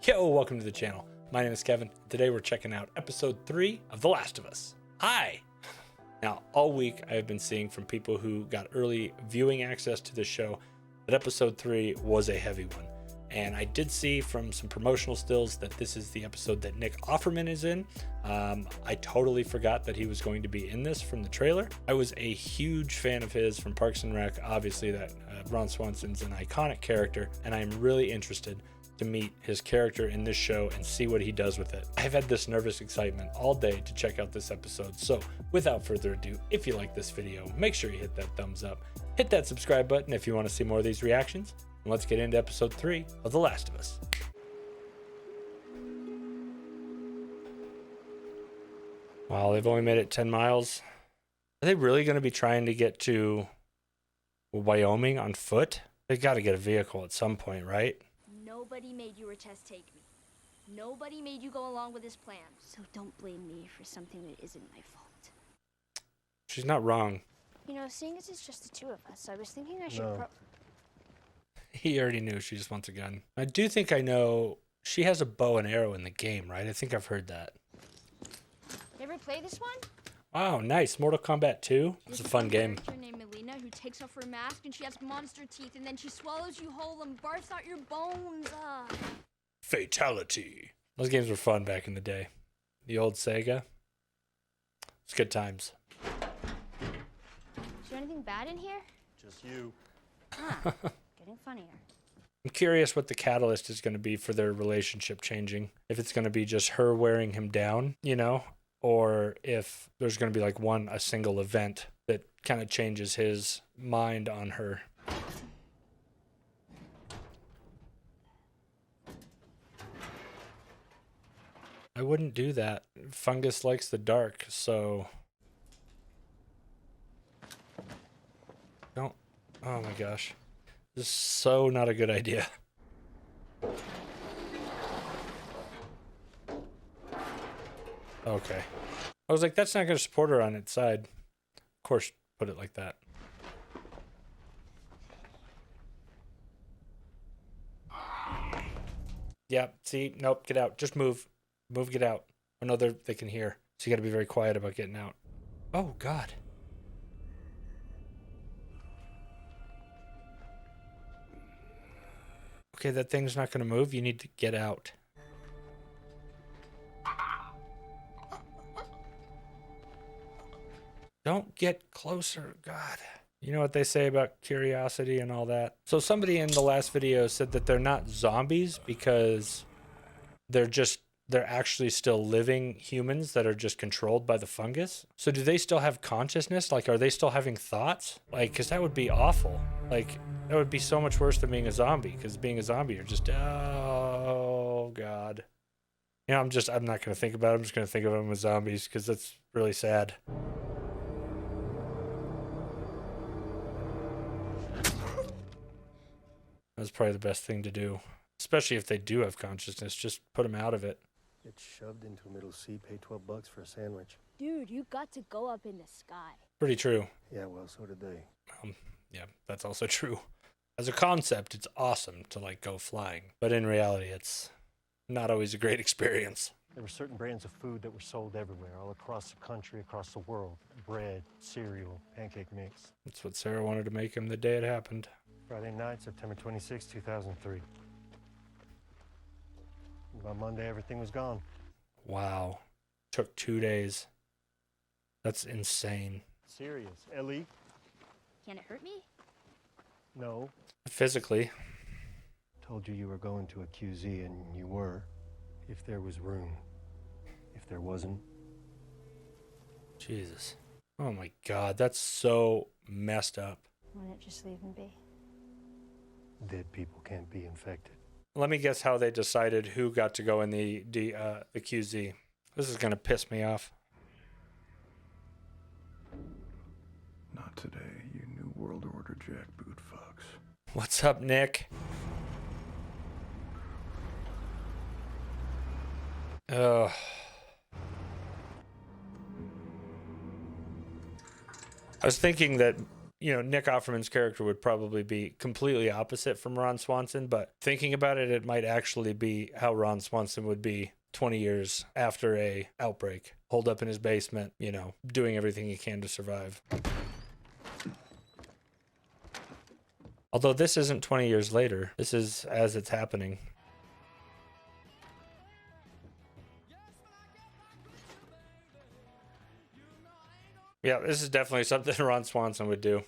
Yo, welcome to the channel. My name is Kevin. Today we're checking out episode 3 of The Last of Us. Hi! Now, all week I have been seeing from people who got early viewing access to the show that episode 3 was a heavy one. And I did see from some promotional stills that this is the episode that Nick Offerman is in. I totally forgot that he was going to be in this from the trailer. I was a huge fan of his from Parks and Rec. Obviously that Ron Swanson's an iconic character, and I am really interested to meet his character in this show and see what he does with it. I've had this nervous excitement all day to check out this episode. So without further ado, if you like this video, make sure you hit that thumbs up, hit that subscribe button if you want to see more of these reactions, and let's get into episode 3 of The Last of Us. Wow, they've only made it 10 miles. Are they really going to be trying to get to Wyoming on foot? They got to get a vehicle at some point, right? Nobody made you or Tess take me. Nobody made you go along with this plan. So don't blame me for something that isn't my fault. She's not wrong. You know, seeing as it's just the two of us, I was thinking I should He already knew she just wants a gun. I do think I know she has a bow and arrow in the game, right? I think I've heard that. You ever play this one? Wow, nice. Mortal Kombat 2. It's a fun game. There's a character named Melina who takes off her mask and she has monster teeth and then she swallows you whole and barfs out your bones. Fatality. Those games were fun back in the day. The old Sega. It's good times. Is there anything bad in here? Just you. Getting funnier. I'm curious what the catalyst is going to be for their relationship changing. If it's going to be just her wearing him down, you know, or if there's going to be like a single event that kind of changes his mind on her. I wouldn't do that. Fungus likes the dark, so don't. Oh my gosh. This is so not a good idea. Okay. I was like, that's not going to support her on its side. Of course, put it like that. Yeah, see? Nope, get out. Just move. Move, get out. Oh no, they can hear. So you got to be very quiet about getting out. Oh, God. Okay, that thing's not going to move. You need to get out. Don't get closer, God. You know what they say about curiosity and all that? So somebody in the last video said that they're not zombies because they're actually still living humans that are just controlled by the fungus. So do they still have consciousness? Like, are they still having thoughts? Like, because that would be awful. Like, that would be so much worse than being a zombie, because being a zombie, you're just, oh, God. You know, I'm not going to think about it. I'm just going to think of them as zombies, because that's really sad. That's probably the best thing to do, especially if they do have consciousness. Just put them out of it. Get shoved into a middle seat, pay $12 for a sandwich. Dude, you got to go up in the sky. Pretty true. Yeah, well, so did they. Yeah, that's also true. As a concept, it's awesome to like go flying, but in reality, it's not always a great experience. There were certain brands of food that were sold everywhere, all across the country, across the world. Bread, cereal, pancake mix. That's what Sarah wanted to make him the day it happened. Friday night, September 26, 2003. By Monday, everything was gone. Wow. Took 2 days. That's insane. Serious. Ellie? Can it hurt me? No. Physically. Told you were going to a QZ, and you were. If there was room. If there wasn't. Jesus. Oh my God, that's so messed up. Why not just leave him be? Dead people can't be infected. Let me guess how they decided who got to go in the QZ. This is gonna piss me off. Not today, you New World Order jackboot fucks. What's up, Nick? Ugh. I was thinking that Nick Offerman's character would probably be completely opposite from Ron Swanson, but thinking about it, it might actually be how Ron Swanson would be 20 years after a outbreak, holed up in his basement, doing everything he can to survive. Although this isn't 20 years later, this is as it's happening. Yeah, this is definitely something Ron Swanson would do.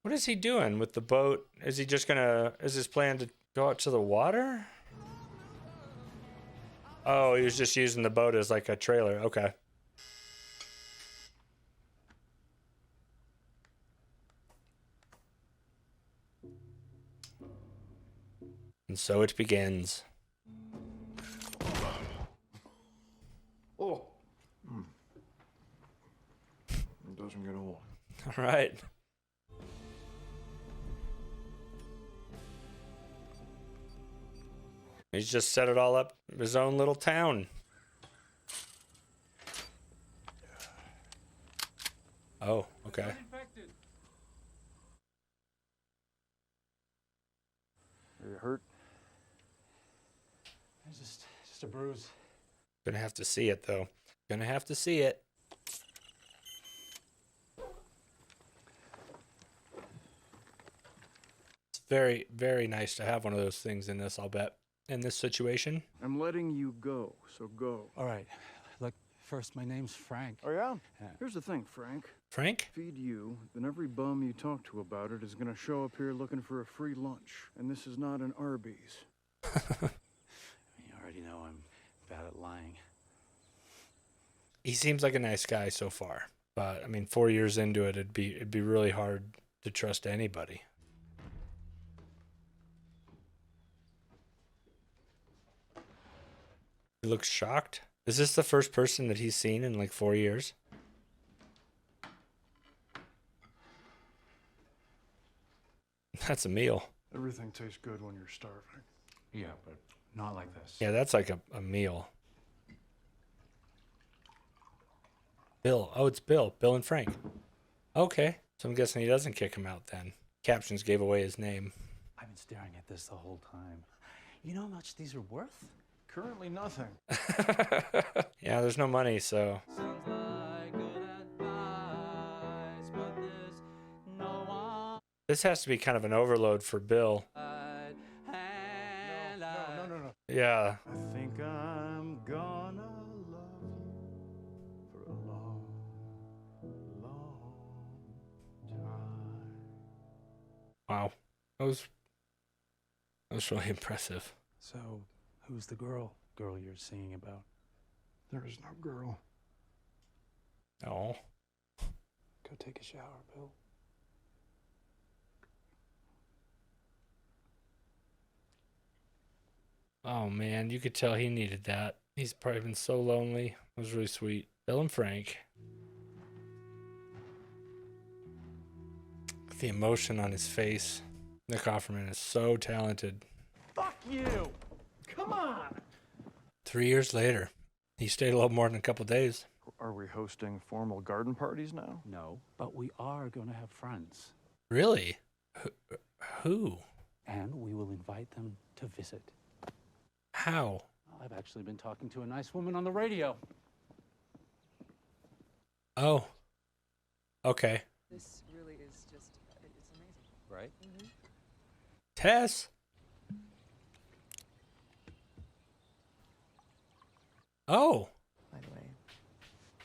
What is he doing with the boat? Is his plan to go out to the water? Oh, he was just using the boat as like a trailer. Okay. And so it begins. Oh. It doesn't get old. All right. He's just set it all up, his own little town. Oh, okay. Are you hurt? Just a bruise. Gonna have to see it, though. Gonna have to see it. It's very, very nice to have one of those things in this, I'll bet. In this situation. I'm letting you go, so go. All right. Look, first, my name's Frank. Oh, yeah? Yeah. Here's the thing, Frank. Frank? Feed you, then every bum you talk to about it is gonna show up here looking for a free lunch. And this is not an Arby's. You already know I'm bad at lying. He seems like a nice guy so far. But, 4 years into it, it'd be really hard to trust anybody. He looks shocked. Is this the first person that he's seen in like 4 years? That's a meal. Everything tastes good when you're starving. Yeah, but not like this. Yeah, that's like a meal. Bill. Oh, it's Bill. Bill and Frank. Okay. So I'm guessing he doesn't kick him out then. Captions gave away his name. I've been staring at this the whole time. You know how much these are worth? Currently nothing. Yeah, there's no money, so. Sounds like good advice, but there's no one. This has to be kind of an overload for Bill. No. Yeah. I think I'm gonna love you for a long, long time. Wow. That was really impressive. So, who's the girl you're singing about? There is no girl. Oh. Go take a shower, Bill. Oh man, you could tell he needed that. He's probably been so lonely. It was really sweet. Bill and Frank. The emotion on his face. Nick Offerman is so talented. Fuck you! Come on! 3 years later, he stayed a little more than a couple days. Are we hosting formal garden parties now? No, but we are going to have friends. Really? Who? And we will invite them to visit. How? I've actually been talking to a nice woman on the radio. Oh. Okay. This really is just, it's amazing. Right? Tess? Oh. By the way,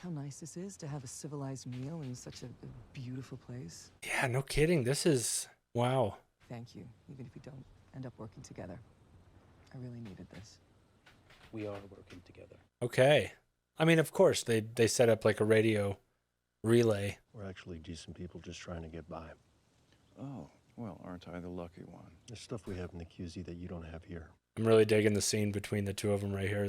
how nice this is to have a civilized meal in such a beautiful place. Yeah, no kidding. This is... Wow. Thank you, even if we don't end up working together. I really needed this. We are working together. Okay. Of course, they set up like a radio relay. We're actually decent people just trying to get by. Oh, well, aren't I the lucky one? There's stuff we have in the QZ that you don't have here. I'm really digging the scene between the two of them right here.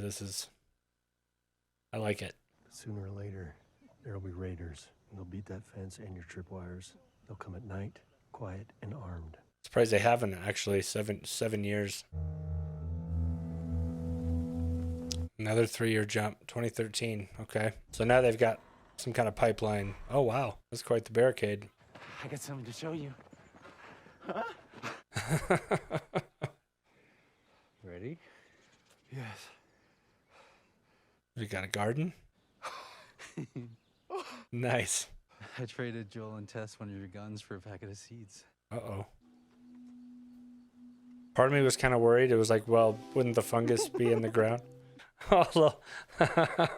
I like it. Sooner or later, there'll be raiders, and they'll beat that fence and your tripwires. They'll come at night, quiet and armed. Surprised they haven't actually. 7 years. Another 3-year jump. 2013. Okay. So now they've got Some kind of pipeline. Oh, wow. That's quite the barricade. I got something to show you. Ready? Yes. We got a garden? Nice. I traded Joel and Tess one of your guns for a packet of seeds. Uh-oh. Part of me was kind of worried. It was like, well, wouldn't the fungus be in the ground? Oh, I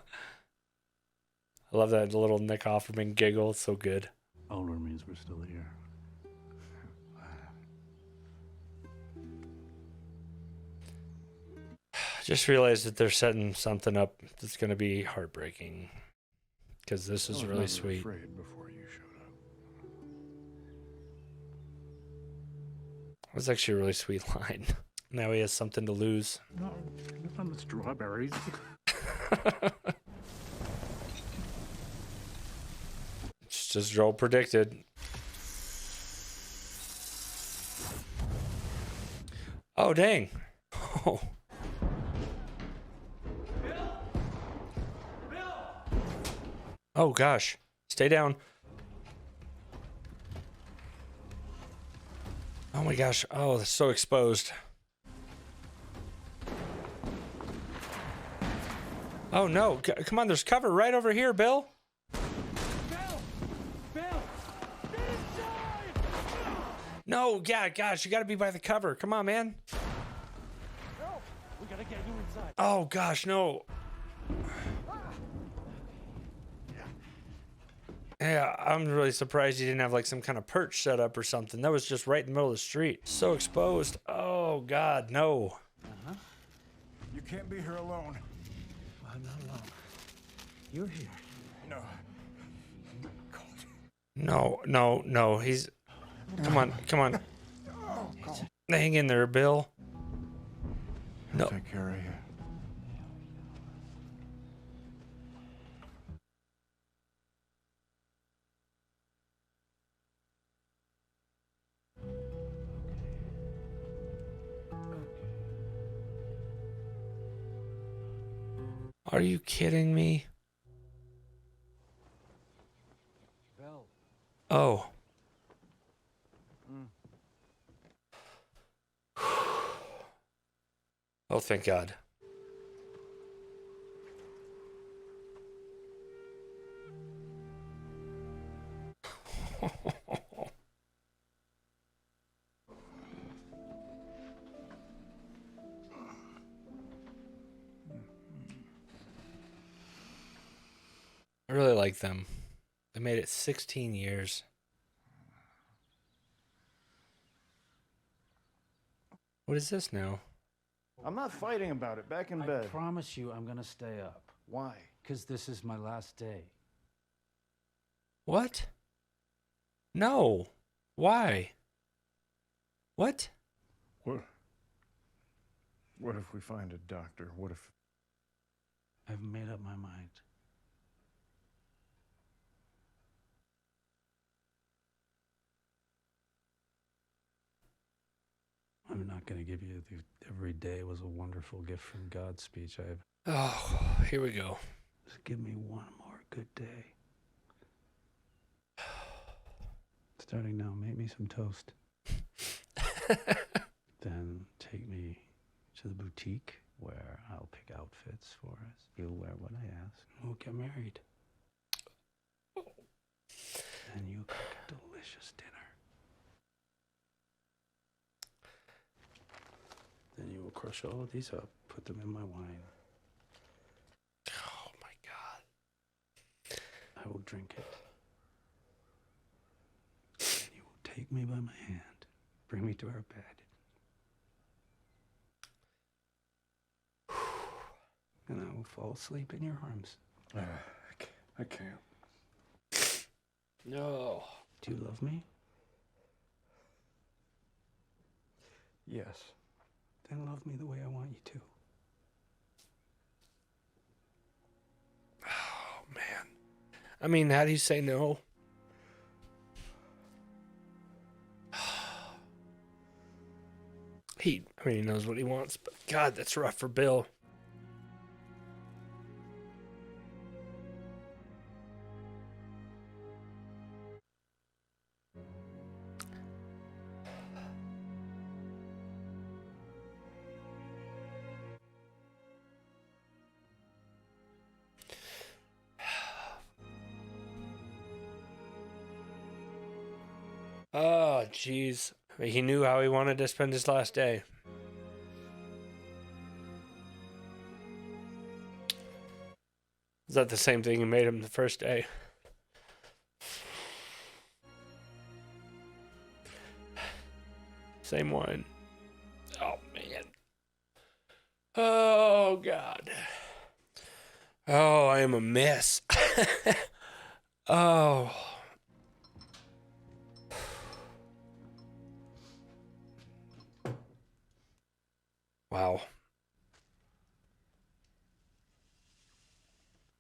love that little Nick Offerman giggle. It's so good. Older means we're still here. I just realized that they're setting something up that's going to be heartbreaking. Because this is really sweet. Afraid before you showed up. That's actually a really sweet line. Now he has something to lose. No, not the strawberries. Just as Joel predicted. Oh, dang. Oh. Oh, gosh. Stay down. Oh, my gosh. Oh, that's so exposed. Oh, no. Come on, there's cover right over here, Bill. No, yeah, gosh, you gotta be by the cover. Come on, man. No, we gotta get you inside. Oh, gosh, no. Yeah, I'm really surprised you didn't have like some kind of perch set up or something. That was just right in the middle of the street. So exposed. Oh, God, no. You can't be here alone. I'm not alone. You're here. No. No, no, no. He's... Come on, come on. Hang in there, Bill. No. Take care of you. Are you kidding me? Bell. Oh. Oh, thank God. I really like them. They made it 16 years. What is this now? I'm not fighting about it. Back in I bed. promise you I'm gonna stay up. Why? Because this is my last day. What? No. Why? What? What if we find a doctor? What if... I've made up my mind. I'm not going to give you the every day was a wonderful gift from God speech. Oh, here we go. Just give me one more good day. Starting now, make me some toast. Then take me to the boutique where I'll pick outfits for us. You'll wear what I ask. And we'll get married. And you cook a delicious dinner. Then you will crush all of these up, put them in my wine. Oh, my God. I will drink it. And you will take me by my hand, bring me to our bed. And I will fall asleep in your arms. I can't. No. Do you love me? Yes. Then love me the way I want you to. Oh, man. I mean, how do you say no? He knows what he wants, but God, that's rough for Bill. Oh, jeez. He knew how he wanted to spend his last day. Is that the same thing you made him the first day? Same one. Oh, man. Oh, God. Oh, I am a mess. Oh. Wow.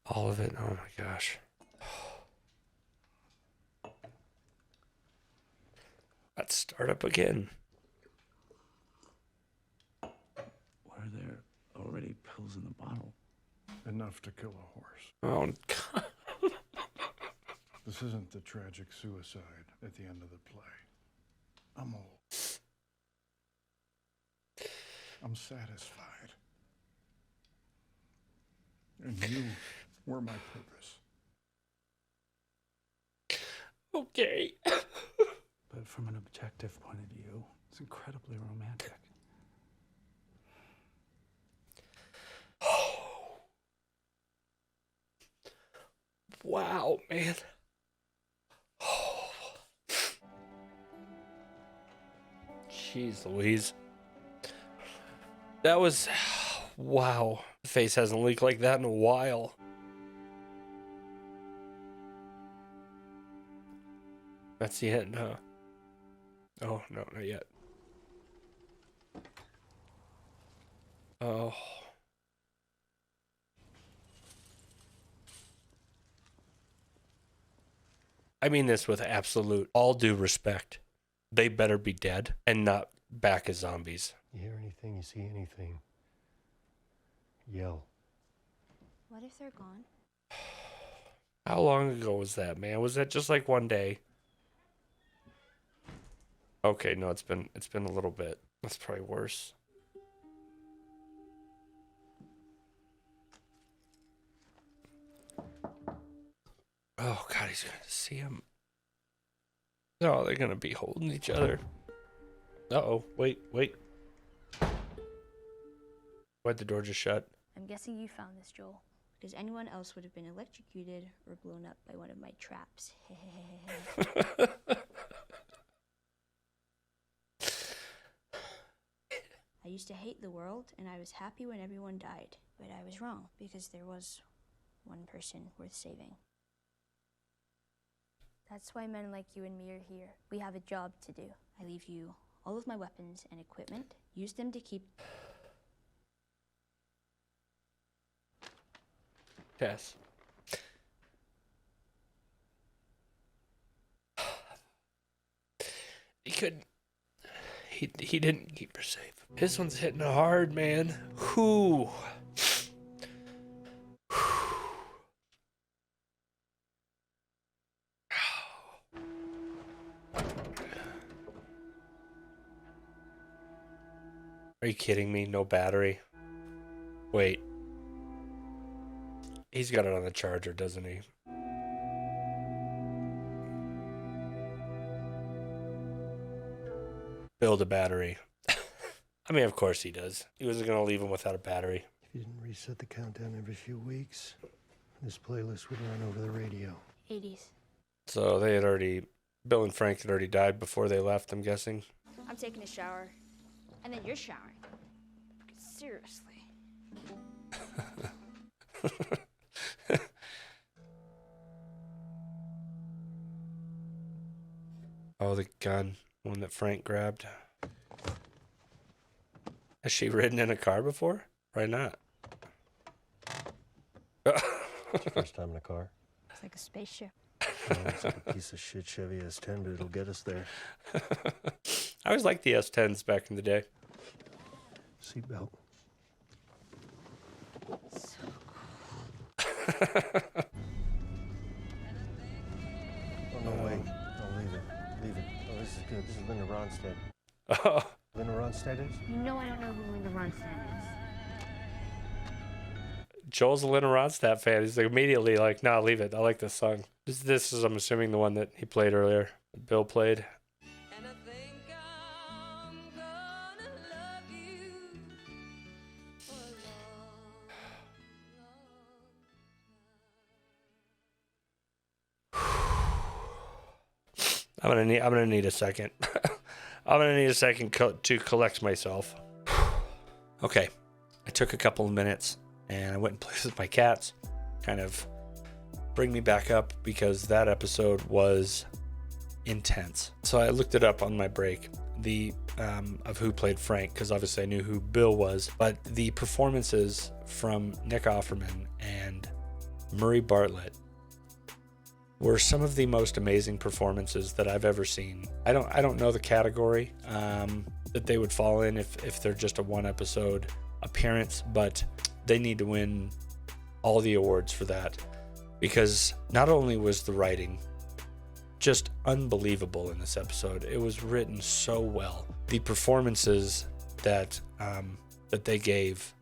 All of it. Oh my gosh. Let's start up again. Were there already pills in the bottle? Enough to kill a horse. Oh, God. This isn't the tragic suicide at the end of the play. I'm old. I'm satisfied. And you were my purpose. Okay. But from an objective point of view, it's incredibly romantic. Wow, man. Jeez Louise. That was... Wow. The face hasn't leaked like that in a while. That's the end, huh? Oh, no, not yet. Oh. I mean this with absolute, all due respect. They better be dead and not back as zombies. You hear anything, you see anything, yell. What if they're gone? How long ago was that, man? Was that just like one day? Okay, no, it's been a little bit. That's probably worse. Oh God, he's gonna see him. No, they're gonna be holding each other. Uh-oh, wait. Why'd the door just shut? I'm guessing you found this, Joel, because anyone else would have been electrocuted or blown up by one of my traps. I used to hate the world, and I was happy when everyone died. But I was wrong, because there was one person worth saving. That's why men like you and me are here. We have a job to do. I leave you all of my weapons and equipment. Use them to keep... Tess. He couldn't. He didn't keep her safe. His one's hitting hard, man. Whew. Are you kidding me? No battery. Wait. He's got it on the charger, doesn't he? Build a battery. I mean, of course he does. He wasn't going to leave him without a battery. If you didn't reset the countdown every few weeks, this playlist would run over the radio. 80s. So they had already... Bill and Frank had already died before they left, I'm guessing. I'm taking a shower. And then you're showering. Seriously. Oh, the gun. One that Frank grabbed. Has she ridden in a car before? Why not? First time in a car. It's like a spaceship. Well, it's like a piece of shit Chevy S10, but it'll get us there. I always liked the S10s back in the day. Seatbelt. So Oh, no, wait. No, leave it. Leave it. Oh, this is good. This is Linda Ronstadt. Oh, Linda Ronstadt is? You know I don't know who Linda Ronstadt is. Joel's a Linda Ronstadt fan. He's like immediately like, nah, leave it. I like this song. This is, I'm assuming, the one that he played earlier. Bill played. I'm gonna need a second. I'm gonna need a second to collect myself. Okay, I took a couple of minutes and I went and played with my cats, kind of bring me back up, because that episode was intense. So I looked it up on my break, of who played Frank, because obviously I knew who Bill was, but the performances from Nick Offerman and Murray Bartlett were some of the most amazing performances that I've ever seen. I don't know the category that they would fall in if they're just a one episode appearance, but they need to win all the awards for that, because not only was the writing just unbelievable in this episode, it was written so well. The performances that they gave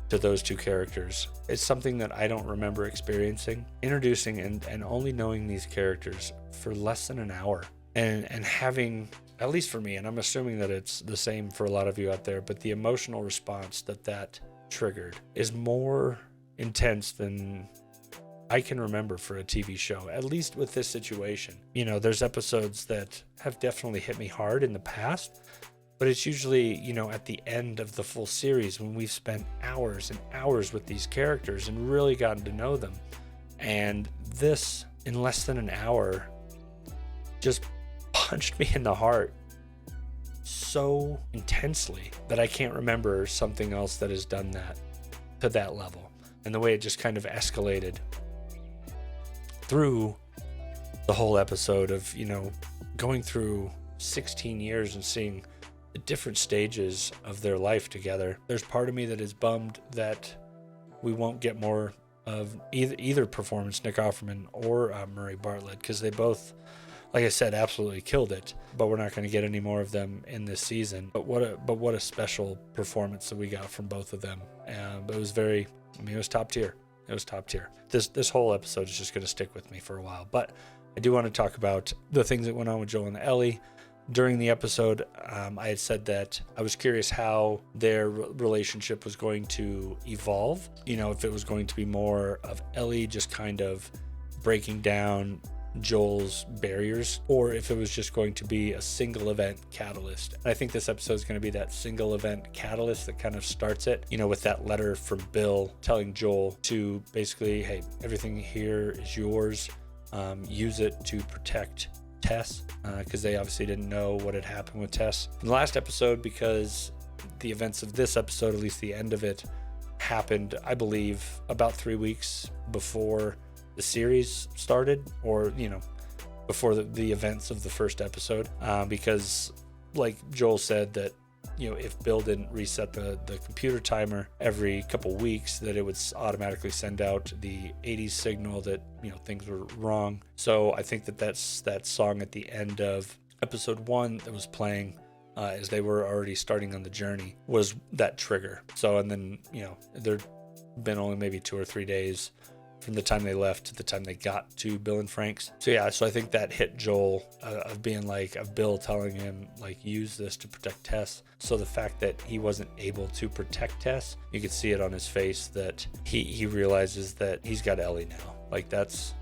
to those two characters is something that I don't remember experiencing. Introducing and only knowing these characters for less than an hour, and having, at least for me, and I'm assuming that it's the same for a lot of you out there, but the emotional response that triggered is more intense than I can remember for a TV show, at least with this situation. You know, there's episodes that have definitely hit me hard in the past, but it's usually, you know, at the end of the full series when we've spent hours and hours with these characters and really gotten to know them. And this, in less than an hour, just punched me in the heart so intensely that I can't remember something else that has done that to that level. And the way it just kind of escalated through the whole episode of, you know, going through 16 years and seeing the different stages of their life together. There's part of me that is bummed that we won't get more of either performance, Nick Offerman or Murray Bartlett, because they both, like I said, absolutely killed it. But we're not going to get any more of them in this season. But what a special performance that we got from both of them. But it was it was top tier. It was top tier. This whole episode is just going to stick with me for a while. But I do want to talk about the things that went on with Joel and Ellie. During the episode, I had said that I was curious how their relationship was going to evolve. You know, if it was going to be more of Ellie just kind of breaking down Joel's barriers, or if it was just going to be a single event catalyst. And I think this episode is going to be that single event catalyst that kind of starts it, you know, with that letter from Bill telling Joel to basically, hey, everything here is yours. Use it to protect Tess, because they obviously didn't know what had happened with Tess in the last episode, because the events of this episode, at least the end of it, happened, I believe, about 3 weeks before the series started, or, you know, before the events of the first episode, because like Joel said that, you know, if Bill didn't reset the computer timer every couple weeks, that it would automatically send out the 80s signal that, you know, things were wrong. So I think that's that song at the end of episode 1 that was playing as they were already starting on the journey was that trigger. So, and then, you know, there'd been only maybe 2 or 3 days from the time they left to the time they got to Bill and Frank's. So yeah, so I think that hit Joel of being like, of Bill telling him, like, use this to protect Tess. So the fact that he wasn't able to protect Tess, you could see it on his face that he realizes that he's got Ellie now. Like, that's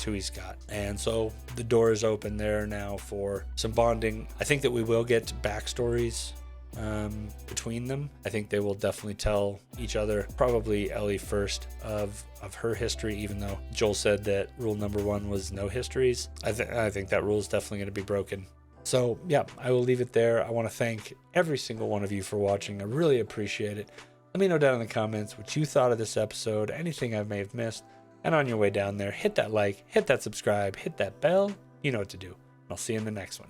who he's got. And so the door is open there now for some bonding. I think that we will get backstories between them. I think they will definitely tell each other, probably Ellie first, of her history, even though Joel said that rule number 1 was no histories. I think that rule is definitely going to be broken. So yeah, I will leave it there. I want to thank every single one of you for watching. I really appreciate it. Let me know down in the comments what you thought of this episode, anything I may have missed. And on your way down there, hit that like, hit that subscribe, hit that bell. You know what to do. I'll see you in the next one.